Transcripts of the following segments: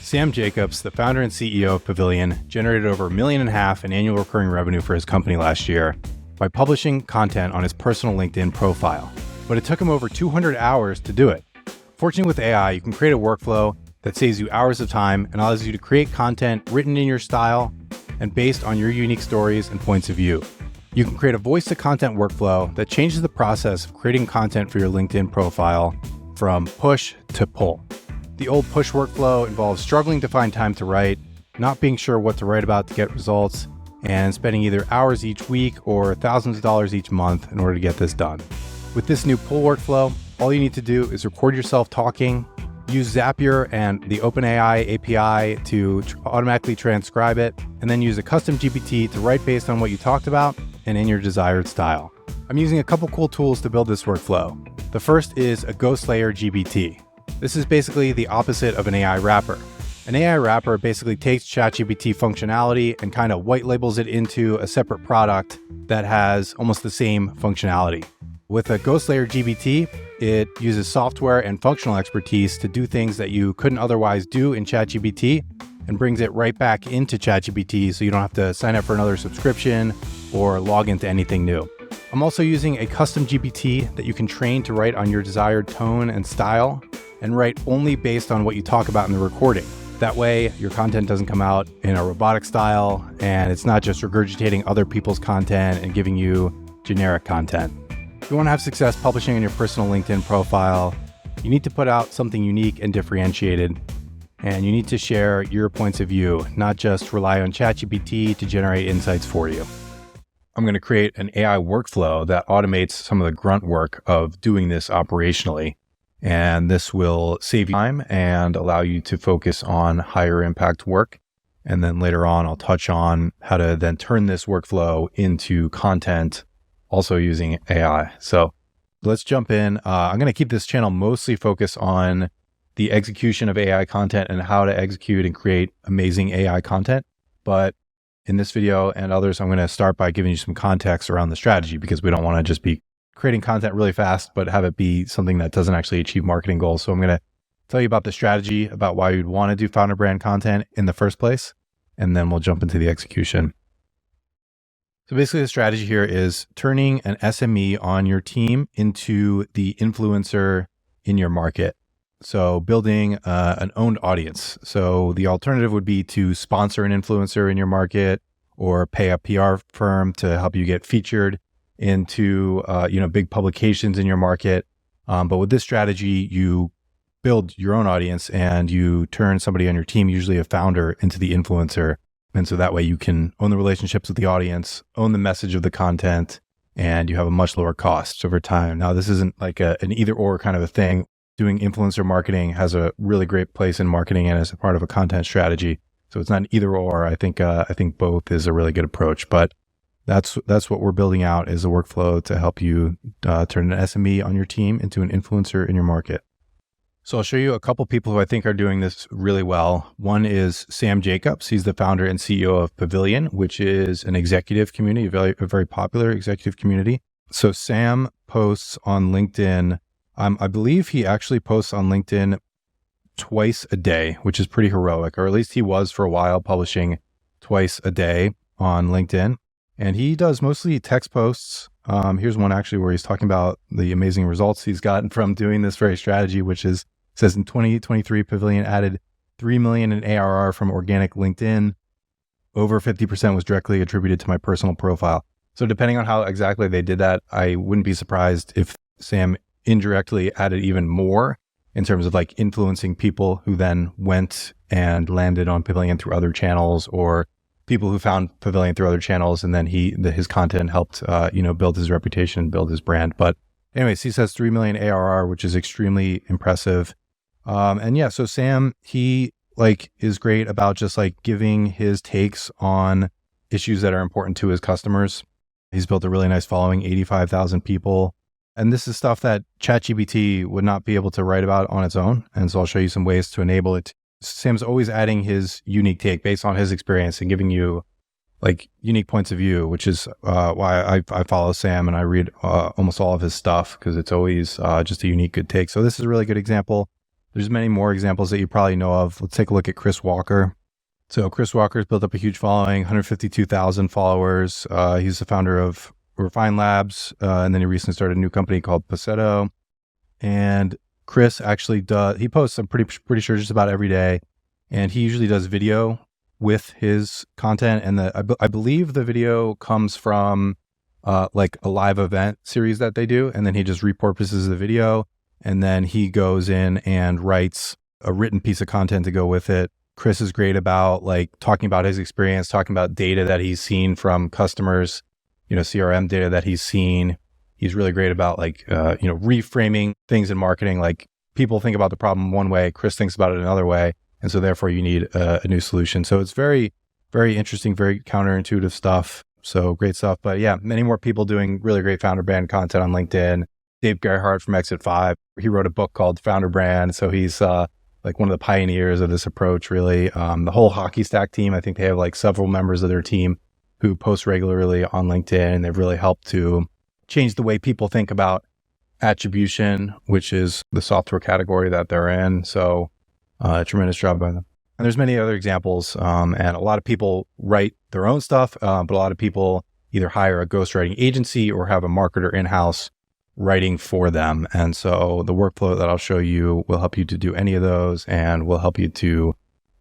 Sam Jacobs, the founder and CEO of Pavilion, generated over $1.5 million in annual recurring revenue for his company last year by publishing content on his personal LinkedIn profile. But it took him over 200 hours to do it. Fortunately, with AI, you can create a workflow that saves you hours of time and allows you to create content written in your style and based on your unique stories and points of view. You can create a voice-to-content workflow that changes the process of creating content for your LinkedIn profile from push to pull. The old push workflow involves struggling to find time to write, not being sure what to write about to get results, and spending either hours each week or thousands of dollars each month in order to get this done. With this new pull workflow, all you need to do is record yourself talking, use Zapier and the OpenAI API to automatically transcribe it, and then use a custom GPT to write based on what you talked about and in your desired style. I'm using a couple cool tools to build this workflow. The first is a ghost layer GPT. This is basically the opposite of an AI wrapper. An AI wrapper basically takes ChatGPT functionality and kind of white labels it into a separate product that has almost the same functionality. With a ghost layer GPT, it uses software and functional expertise to do things that you couldn't otherwise do in ChatGPT and brings it right back into ChatGPT so you don't have to sign up for another subscription or log into anything new. I'm also using a custom GPT that you can train to write on your desired tone and style and write only based on what you talk about in the recording. That way, your content doesn't come out in a robotic style, and it's not just regurgitating other people's content and giving you generic content. If you want to have success publishing on your personal LinkedIn profile, you need to put out something unique and differentiated, and you need to share your points of view, not just rely on ChatGPT to generate insights for you. I'm going to create an AI workflow that automates some of the grunt work of doing this operationally. And this will save you time and allow you to focus on higher impact work. And then later on, I'll touch on how to then turn this workflow into content, also using AI. So let's jump in. I'm going to keep this channel mostly focused on the execution of AI content and how to execute and create amazing AI content. But in this video and others, I'm going to start by giving you some context around the strategy, because we don't want to just be creating content really fast, but have it be something that doesn't actually achieve marketing goals. So I'm going to tell you about the strategy, about why you'd want to do founder brand content in the first place, and then we'll jump into the execution. So basically the strategy here is turning an SME on your team into the influencer in your market. So building an owned audience. So the alternative would be to sponsor an influencer in your market or pay a PR firm to help you get featured into big publications in your market. But with this strategy, you build your own audience and you turn somebody on your team, usually a founder, into the influencer. And so that way you can own the relationships with the audience, own the message of the content, and you have a much lower cost over time. Now, this isn't like an either or kind of a thing. Doing influencer marketing has a really great place in marketing and as a part of a content strategy. So it's not an either or. I think both is a really good approach, but that's what we're building out, is a workflow to help you turn an SME on your team into an influencer in your market. So I'll show you a couple people who I think are doing this really well. One is Sam Jacobs. He's the founder and CEO of Pavilion, which is an executive community, a very popular executive community. So Sam posts on LinkedIn. I believe he actually posts on LinkedIn twice a day, which is pretty heroic, or at least he was for a while, publishing twice a day on LinkedIn. And he does mostly text posts. Here's one actually where he's talking about the amazing results he's gotten from doing this very strategy, which says in 2023, Pavilion added 3 million in ARR from organic LinkedIn. Over 50% was directly attributed to my personal profile. So depending on how exactly they did that, I wouldn't be surprised if Sam indirectly added even more in terms of like influencing people who then went and landed on Pavilion through other channels, or people who found Pavilion through other channels, and then his content helped build his reputation, build his brand. But anyways, he says 3 million ARR, which is extremely impressive. So Sam, he is great about just giving his takes on issues that are important to his customers. He's built a really nice following, 85,000 people. And this is stuff that ChatGPT would not be able to write about on its own. And so I'll show you some ways to enable it. Sam's always adding his unique take based on his experience and giving you unique points of view, which is why I follow Sam and I read almost all of his stuff, because it's always just a unique, good take. So this is a really good example. There's many more examples that you probably know of. Let's take a look at Chris Walker. So Chris Walker's built up a huge following, 152,000 followers. He's the founder of Refine Labs, and then he recently started a new company called Paceto. And Chris actually he posts, I'm pretty sure, just about every day. And he usually does video with his content. And I believe the video comes from like a live event series that they do. And then he just repurposes the video. And then he goes in and writes a written piece of content to go with it. Chris is great about like talking about his experience, talking about data that he's seen from customers, CRM data that he's seen. He's really great about like, reframing things in marketing. Like people think about the problem one way, Chris thinks about it another way. And so therefore you need a new solution. So it's very, very interesting, very counterintuitive stuff. So great stuff. But yeah, many more people doing really great founder brand content on LinkedIn. Dave Gerhardt from Exit 5, he wrote a book called Founder Brand. So he's like one of the pioneers of this approach, really. The whole Hockey Stack team, I think they have like several members of their team who post regularly on LinkedIn, and they've really helped to change the way people think about attribution, which is the software category that they're in. So tremendous job by them. And there's many other examples. And a lot of people write their own stuff, but a lot of people either hire a ghostwriting agency or have a marketer in-house writing for them. And so the workflow that I'll show you will help you to do any of those and will help you to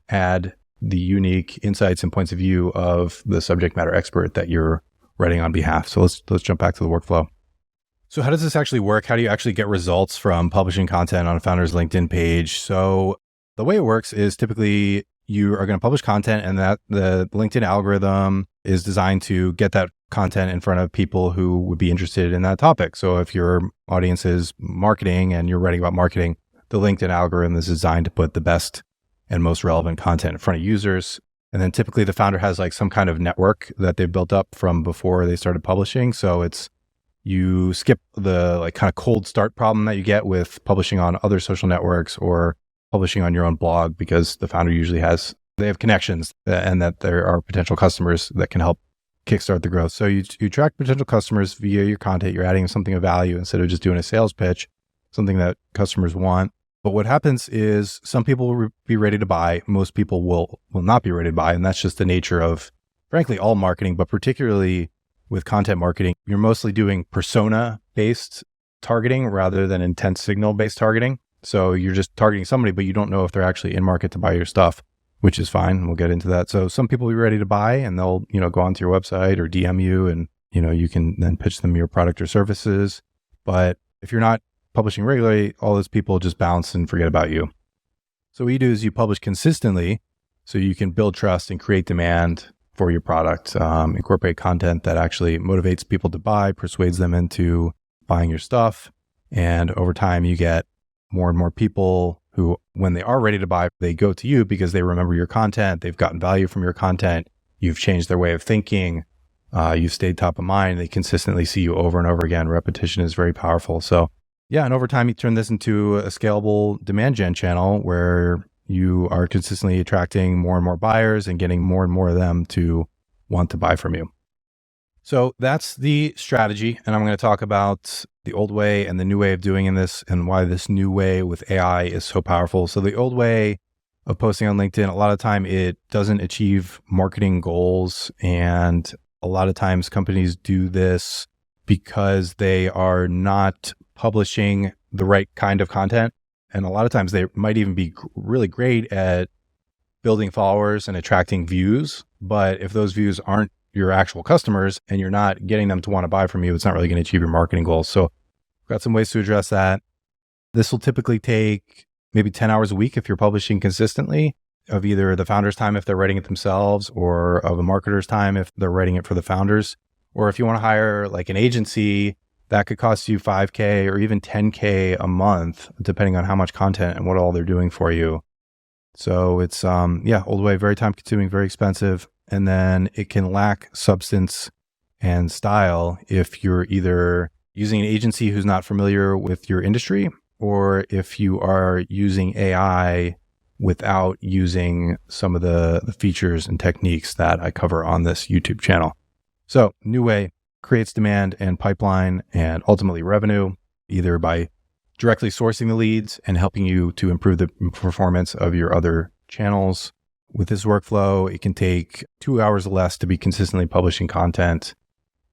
add the unique insights and points of view of the subject matter expert that you're writing on behalf. So let's jump back to the workflow. So how does this actually work? How do you actually get results from publishing content on a founder's LinkedIn page? So the way it works is typically you are going to publish content, and that the LinkedIn algorithm is designed to get that content in front of people who would be interested in that topic. So if your audience is marketing and you're writing about marketing, the LinkedIn algorithm is designed to put the best and most relevant content in front of users. And then typically the founder has like some kind of network that they've built up from before they started publishing. So you skip the like kind of cold start problem that you get with publishing on other social networks or publishing on your own blog, because the founder usually they have connections and that there are potential customers that can help kickstart the growth. So you attract potential customers via your content. You're adding something of value instead of just doing a sales pitch, something that customers want. But what happens is some people will be ready to buy. Most people will not be ready to buy. And that's just the nature of, frankly, all marketing, but particularly with content marketing. You're mostly doing persona-based targeting rather than intent signal-based targeting. So you're just targeting somebody, but you don't know if they're actually in market to buy your stuff, which is fine. We'll get into that. So some people will be ready to buy and they'll, go onto your website or DM you and, you can then pitch them your product or services. But if you're not publishing regularly, all those people just bounce and forget about you. So what you do is you publish consistently so you can build trust and create demand for your product, incorporate content that actually motivates people to buy, persuades them into buying your stuff. And over time, you get more and more people who, when they are ready to buy, they go to you because they remember your content. They've gotten value from your content. You've changed their way of thinking. You've stayed top of mind. They consistently see you over and over again. Repetition is very powerful. So yeah, and over time, you turn this into a scalable demand gen channel where you are consistently attracting more and more buyers and getting more and more of them to want to buy from you. So that's the strategy. And I'm going to talk about the old way and the new way of doing this and why this new way with AI is so powerful. So the old way of posting on LinkedIn, a lot of time it doesn't achieve marketing goals. And a lot of times companies do this because they are not publishing the right kind of content. And a lot of times they might even be really great at building followers and attracting views. But if those views aren't your actual customers and you're not getting them to want to buy from you, it's not really going to achieve your marketing goals. So I've got some ways to address that. This will typically take maybe 10 hours a week if you're publishing consistently, of either the founder's time if they're writing it themselves, or of a marketer's time if they're writing it for the founders. Or if you want to hire like an agency, that could cost you $5,000 or even $10,000 a month, depending on how much content and what all they're doing for you. So it's, old way, very time consuming, very expensive. And then it can lack substance and style if you're either using an agency who's not familiar with your industry, or if you are using AI without using some of the features and techniques that I cover on this YouTube channel. So new way creates demand and pipeline and ultimately revenue, either by directly sourcing the leads and helping you to improve the performance of your other channels. With this workflow, it can take 2 hours or less to be consistently publishing content.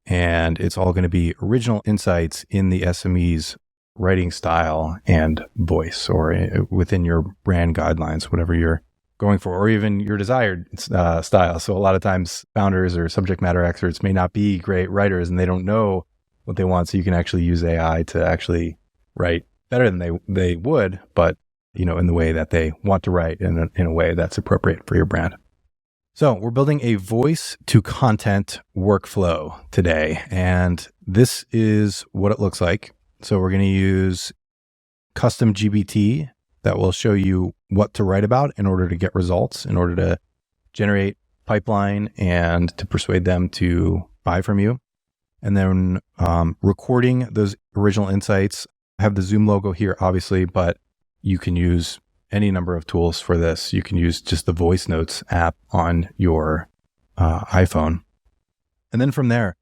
And it's all going to be original insights in the SME's writing style and voice, or within your brand guidelines, whatever you're going for, or even your desired style. So a lot of times founders or subject matter experts may not be great writers and they don't know what they want. So you can actually use AI to actually write better than they would, but in the way that they want to write in a way that's appropriate for your brand. So we're building a voice to content workflow today, and this is what it looks like. So we're going to use custom GPT that will show you what to write about in order to get results, in order to generate pipeline and to persuade them to buy from you. And then recording those original insights. I have the Zoom logo here, obviously, but you can use any number of tools for this. You can use just the voice notes app on your iPhone. And then from there,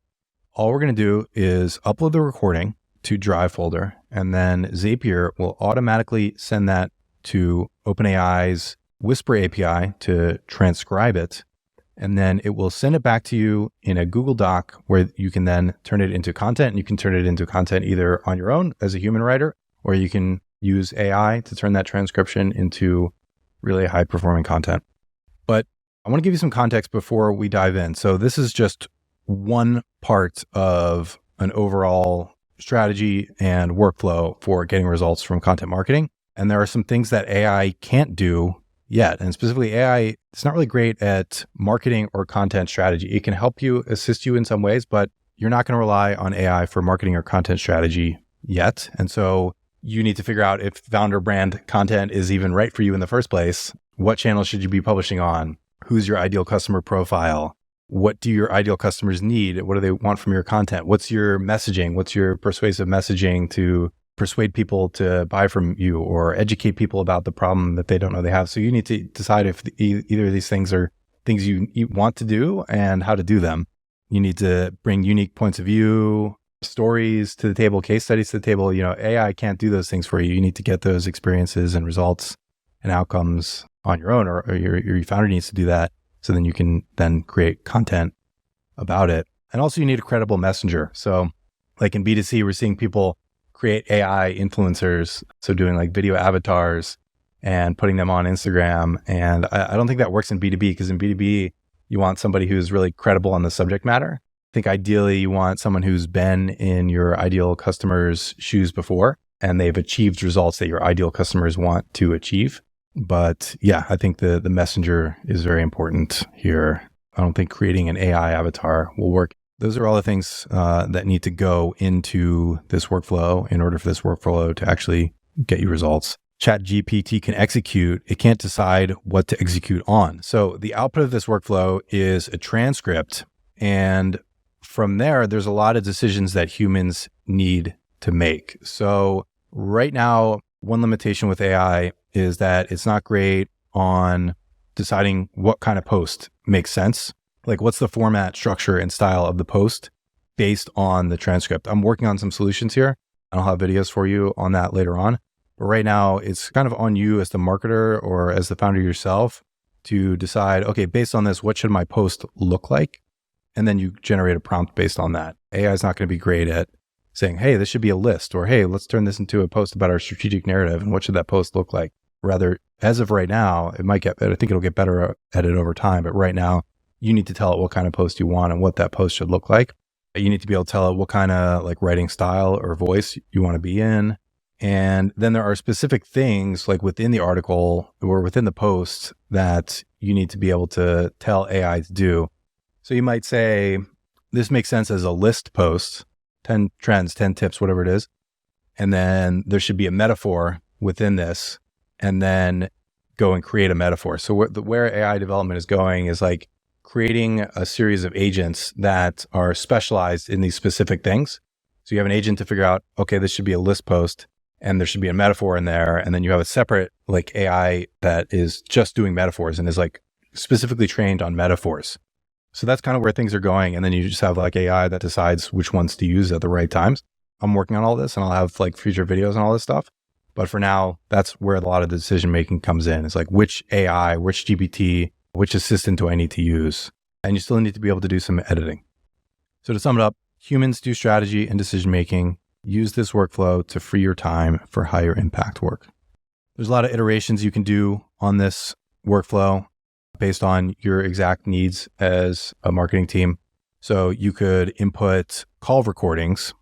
all we're going to do is upload the recording to Drive folder, and then Zapier will automatically send that to OpenAI's Whisper API to transcribe it. And then it will send it back to you in a Google Doc where you can then turn it into content. And you can turn it into content either on your own as a human writer, or you can use AI to turn that transcription into really high performing content. But I want to give you some context before we dive in. So this is just one part of an overall strategy and workflow for getting results from content marketing. And there are some things that AI can't do yet. And specifically AI, it's not really great at marketing or content strategy. It can help you, assist you in some ways, but you're not going to rely on AI for marketing or content strategy yet. And so you need to figure out if founder brand content is even right for you in the first place. What channels should you be publishing on? Who's your ideal customer profile? What do your ideal customers need? What do they want from your content? What's your messaging? What's your persuasive messaging to persuade people to buy from you or educate people about the problem that they don't know they have? So you need to decide if either of these things are things you want to do and how to do them. You need to bring unique points of view, stories to the table, case studies to the table. AI can't do those things for you. You need to get those experiences and results and outcomes on your own, or your founder needs to do that. So then you can then create content about it. And also you need a credible messenger. So like in B2C, we're seeing people create AI influencers. So doing like video avatars and putting them on Instagram. And I don't think that works in B2B, because in B2B, you want somebody who's really credible on the subject matter. I think ideally you want someone who's been in your ideal customer's shoes before and they've achieved results that your ideal customers want to achieve. But yeah, I think the messenger is very important here. I don't think creating an AI avatar will work. Those are all the things that need to go into this workflow in order for this workflow to actually get you results. ChatGPT can execute. It can't decide what to execute on. So the output of this workflow is a transcript, and from there, there's a lot of decisions that humans need to make. So right now, one limitation with AI is that it's not great on deciding what kind of post makes sense. Like what's the format, structure, and style of the post based on the transcript. I'm working on some solutions here. I'll have videos for you on that later on. But right now, it's kind of on you as the marketer or as the founder yourself to decide, okay, based on this, what should my post look like? And then you generate a prompt based on that. AI is not going to be great at saying, hey, this should be a list, or hey, let's turn this into a post about our strategic narrative. And what should that post look like? Rather, as of right now, it might get better. I think it'll get better at it over time. But right now, you need to tell it what kind of post you want and what that post should look like. You need to be able to tell it what kind of like writing style or voice you want to be in. And then there are specific things like within the article or within the post that you need to be able to tell AI to do. So you might say, this makes sense as a list post, 10 trends, 10 tips, whatever it is. And then there should be a metaphor within this, and then go and create a metaphor. So where AI development is going is like creating a series of agents that are specialized in these specific things. So you have an agent to figure out, okay, this should be a list post and there should be a metaphor in there. And then you have a separate like AI that is just doing metaphors and is like specifically trained on metaphors. So that's kind of where things are going. And then you just have like AI that decides which ones to use at the right times. I'm working on all this and I'll have like future videos and all this stuff. But for now, that's where a lot of the decision making comes in. It's like which AI, which GPT, which assistant do I need to use? And you still need to be able to do some editing. So to sum it up, humans do strategy and decision making. Use this workflow to free your time for higher impact work. There's a lot of iterations you can do on this workflow based on your exact needs as a marketing team. So you could input call recordings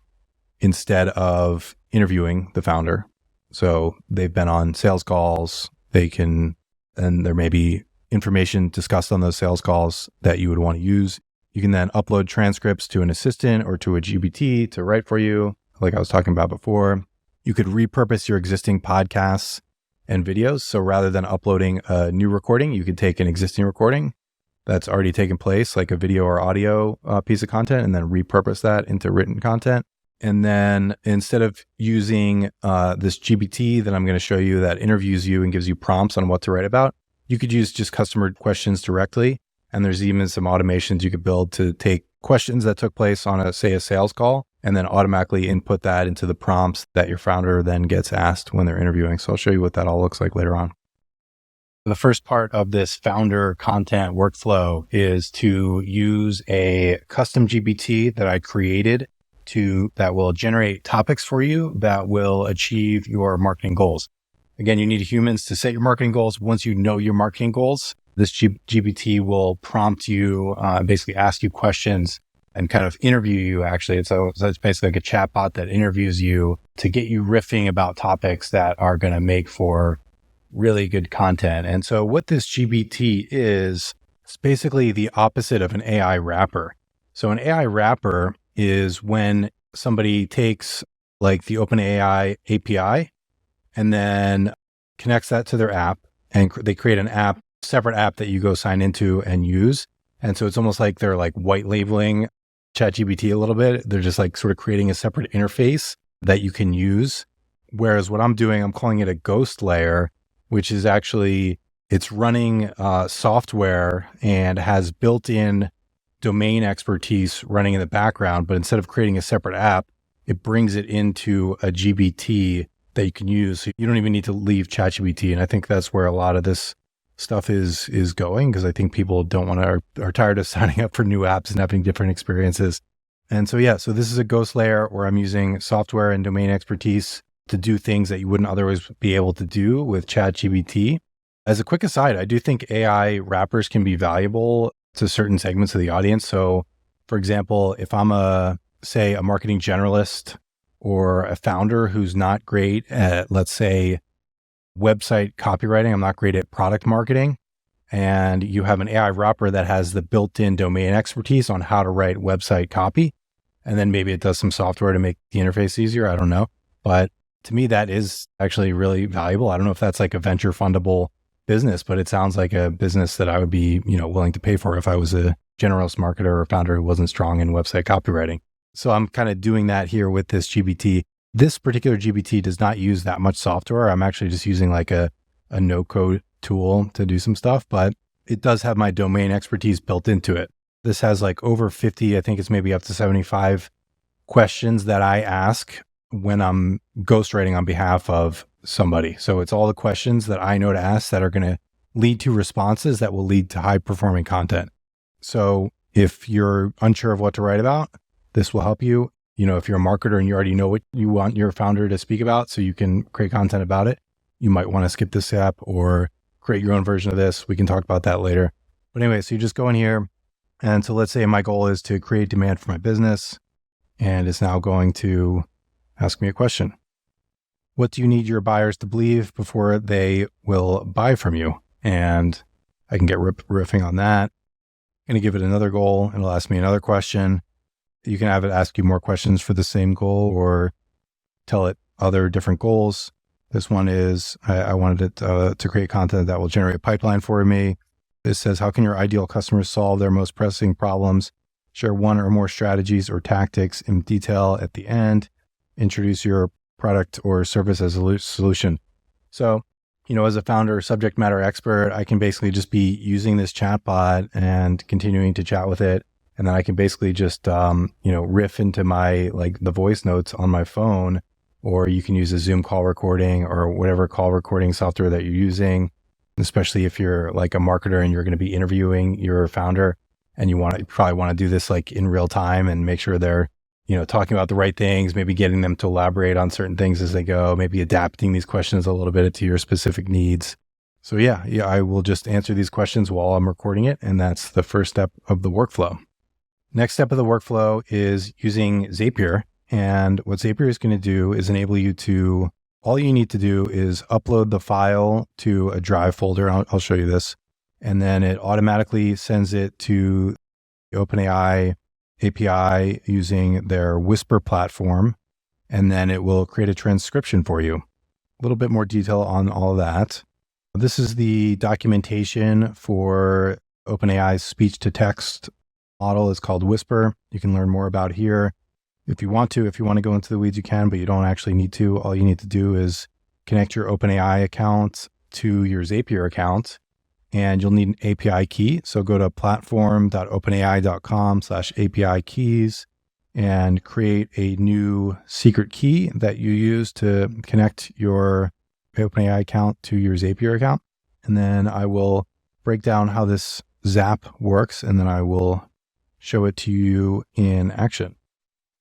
instead of interviewing the founder. So they've been on sales calls. And there may be information discussed on those sales calls that you would want to use. You can then upload transcripts to an assistant or to a GPT to write for you, like I was talking about before. You could repurpose your existing podcasts and videos. So rather than uploading a new recording, you could take an existing recording that's already taken place, like a video or audio piece of content, and then repurpose that into written content. And then instead of using this GPT that I'm going to show you that interviews you and gives you prompts on what to write about, you could use just customer questions directly. And there's even some automations you could build to take questions that took place on a sales call and then automatically input that into the prompts that your founder then gets asked when they're interviewing. So I'll show you what that all looks like later on. The first part of this founder content workflow is to use a custom GPT that I created that will generate topics for you that will achieve your marketing goals. Again, you need humans to set your marketing goals. Once you know your marketing goals, this GPT will prompt you, basically ask you questions and kind of interview you actually. So it's basically like a chatbot that interviews you to get you riffing about topics that are going to make for really good content. And so what this GPT is, it's basically the opposite of an AI wrapper. So an AI wrapper is when somebody takes like the OpenAI API and then connects that to their app and they create an separate app that you go sign into and use. And so it's almost like they're like white labeling ChatGPT a little bit. They're just like sort of creating a separate interface that you can use. Whereas what I'm doing, I'm calling it a ghost layer, which is actually, it's running software and has built-in domain expertise running in the background. But instead of creating a separate app, it brings it into a GPT that you can use. So you don't even need to leave ChatGPT. And I think that's where a lot of this stuff is going, because I think people are tired of signing up for new apps and having different experiences. And so, so this is a ghost layer where I'm using software and domain expertise to do things that you wouldn't otherwise be able to do with ChatGPT. As a quick aside, I do think AI wrappers can be valuable to certain segments of the audience. So for example, if I'm a marketing generalist or a founder who's not great at, let's say, website copywriting, I'm not great at product marketing, and you have an AI wrapper that has the built-in domain expertise on how to write website copy, and then maybe it does some software to make the interface easier. I don't know. But to me, that is actually really valuable. I don't know if that's like a venture fundable business, but it sounds like a business that I would be, willing to pay for if I was a generalist marketer or founder who wasn't strong in website copywriting. So I'm kind of doing that here with this GPT. This particular GPT does not use that much software. I'm actually just using like a no-code tool to do some stuff, but it does have my domain expertise built into it. This has like over 50, I think it's maybe up to 75 questions that I ask when I'm ghostwriting on behalf of somebody. So it's all the questions that I know to ask that are going to lead to responses that will lead to high-performing content. So if you're unsure of what to write about, this will help you. If you're a marketer and you already know what you want your founder to speak about so you can create content about it, you might want to skip this step or create your own version of this. We can talk about that later. But anyway, so you just go in here. And so let's say my goal is to create demand for my business, and it's now going to ask me a question. What do you need your buyers to believe before they will buy from you? And I can get riffing on that. I'm going to give it another goal and it'll ask me another question. You can have it ask you more questions for the same goal or tell it other different goals. This one is, I wanted it to create content that will generate a pipeline for me. This says, how can your ideal customers solve their most pressing problems? Share one or more strategies or tactics in detail at the end. Introduce your product or service as a solution. So, as a founder, subject matter expert, I can basically just be using this chatbot and continuing to chat with it And then I can basically just, riff into my, like the voice notes on my phone, or you can use a Zoom call recording or whatever call recording software that you're using, especially if you're like a marketer and you're going to be interviewing your founder and you probably want to do this like in real time and make sure they're, talking about the right things, maybe getting them to elaborate on certain things as they go, maybe adapting these questions a little bit to your specific needs. So yeah, I will just answer these questions while I'm recording it. And that's the first step of the workflow. Next step of the workflow is using Zapier. And what Zapier is going to do is enable you to, all you need to do is upload the file to a Drive folder. I'll show you this. And then it automatically sends it to the OpenAI API using their Whisper platform. And then it will create a transcription for you. A little bit more detail on all of that. This is the documentation for OpenAI's speech-to-text model. It's called Whisper. You can learn more about here if you want to. If you want to go into the weeds, you can, but you don't actually need to. All you need to do is connect your OpenAI account to your Zapier account, and you'll need an API key. So go to platform.openai.com/API keys and create a new secret key that you use to connect your OpenAI account to your Zapier account. And then I will break down how this Zap works, and then I will show it to you in action.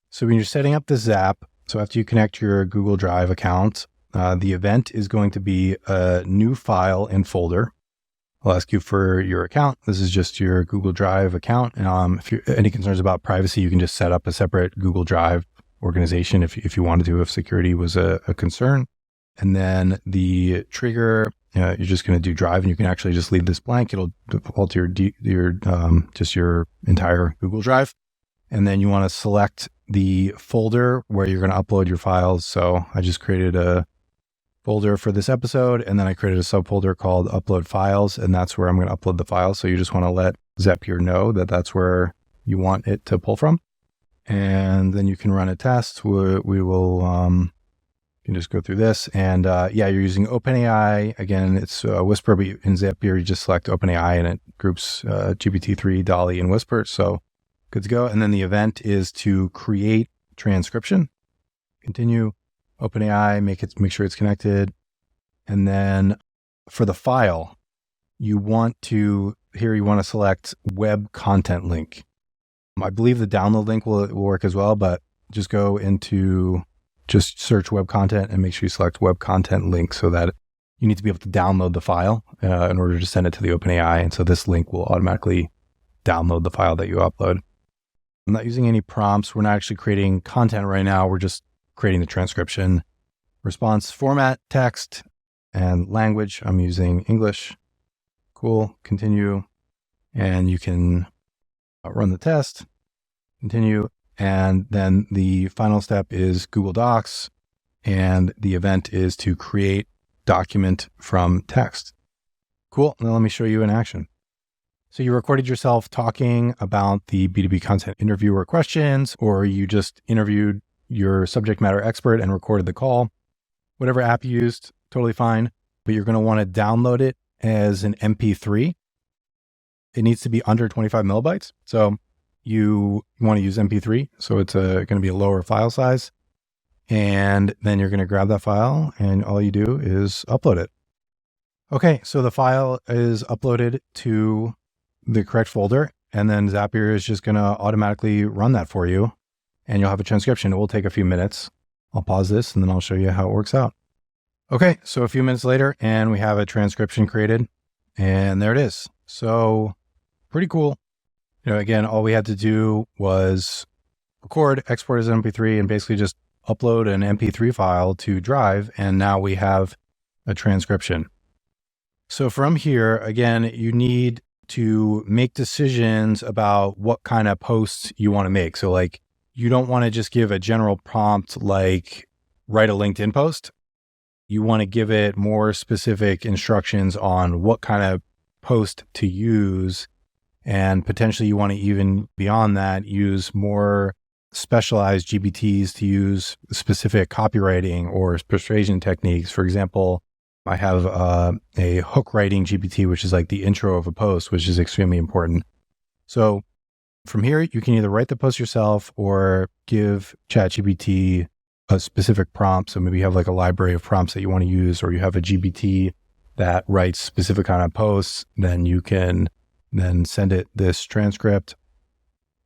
So when you're setting up the Zap, so after you connect your Google Drive account, the event is going to be a new file and folder. I'll ask you for your account. This is just your Google Drive account. If you any concerns about privacy, you can just set up a separate Google Drive organization if you wanted to, if security was a concern. And then the trigger, you're just going to do Drive, and you can actually just leave this blank. It'll default to your entire Google Drive. And then you want to select the folder where you're going to upload your files. So I just created a folder for this episode, and then I created a subfolder called Upload Files, and that's where I'm going to upload the files. So you just want to let Zapier know that that's where you want it to pull from. And then you can run a test. We will, you can just go through this. And you're using OpenAI. Again, it's Whisper, but in Zapier, you just select OpenAI and it groups GPT-3, DALL-E, and Whisper. So good to go. And then the event is to create transcription. Continue. OpenAI, make sure it's connected. And then for the file, you want to select web content link. I believe the download link will work as well, but just search web content and make sure you select web content link, so that you need to be able to download the file in order to send it to the OpenAI. And so this link will automatically download the file that you upload. I'm not using any prompts. We're not actually creating content right now. We're just creating the transcription. Response format, text, and language. I'm using English. Cool. Continue. And you can run the test. Continue. And then the final step is Google Docs. And the event is to create document from text. Cool. Now let me show you in action. So you recorded yourself talking about the B2B content interviewer questions, or you just interviewed your subject matter expert and recorded the call. Whatever app you used, totally fine. But you're going to want to download it as an MP3. It needs to be under 25 megabytes. So you want to use MP3. So it's going to be a lower file size. And then you're going to grab that file, and all you do is upload it. Okay, so the file is uploaded to the correct folder, and then Zapier is just going to automatically run that for you, and you'll have a transcription. It will take a few minutes. I'll pause this, and then I'll show you how it works out. Okay, so a few minutes later, and we have a transcription created, and there it is. So pretty cool. Again, all we had to do was record, export as an MP3, and basically just upload an MP3 file to Drive, and now we have a transcription. So from here, again, you need to make decisions about what kind of posts you want to make. So like, you don't want to just give a general prompt like write a LinkedIn post. You want to give it more specific instructions on what kind of post to use. And potentially you want to even beyond that, use more specialized GPTs to use specific copywriting or persuasion techniques. For example, I have a hook writing GPT, which is like the intro of a post, which is extremely important. So From here, you can either write the post yourself or give ChatGPT a specific prompt. So maybe you have like a library of prompts that you want to use, or you have a GPT that writes specific kind of posts. Then you can then send it this transcript,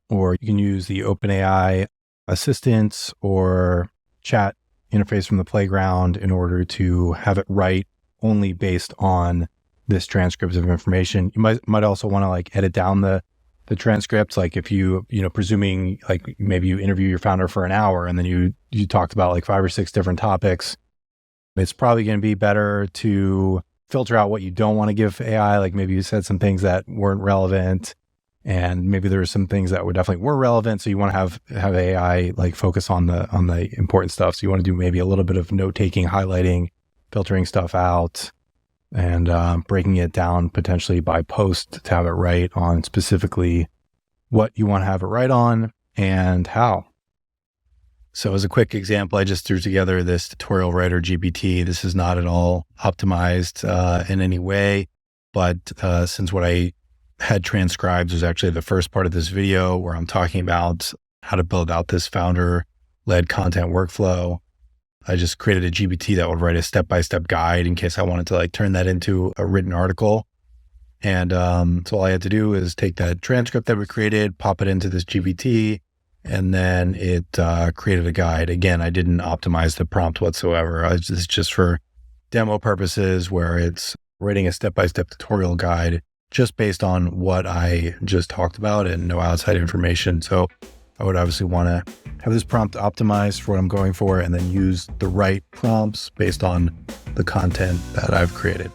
or you can use the OpenAI assistants or chat interface from the playground in order to have it write only based on this transcript of information. You might also want to like edit down the transcripts. Like if presuming like maybe you interview your founder for an hour and then you talked about like 5 or 6 different topics, it's probably going to be better to filter out what you don't want to give AI. Like maybe you said some things that weren't relevant, and maybe there were some things that definitely were relevant. So you want to have AI like focus on the important stuff. So you want to do maybe a little bit of note taking, highlighting, filtering stuff out, and breaking it down potentially by post to have it write on specifically what you want to have it write on and how. So as a quick example, I just threw together this tutorial writer GPT. This is not at all optimized in any way, but since what I had transcribed was actually the first part of this video where I'm talking about how to build out this founder-led content workflow, I just created a GPT that would write a step-by-step guide in case I wanted to like turn that into a written article. And so all I had to do is take that transcript that we created, pop it into this GPT, and then it created a guide. Again, I didn't optimize the prompt whatsoever. It's just for demo purposes where it's writing a step-by-step tutorial guide just based on what I just talked about and no outside information. So I would obviously want to have this prompt optimized for what I'm going for and then use the right prompts based on the content that I've created.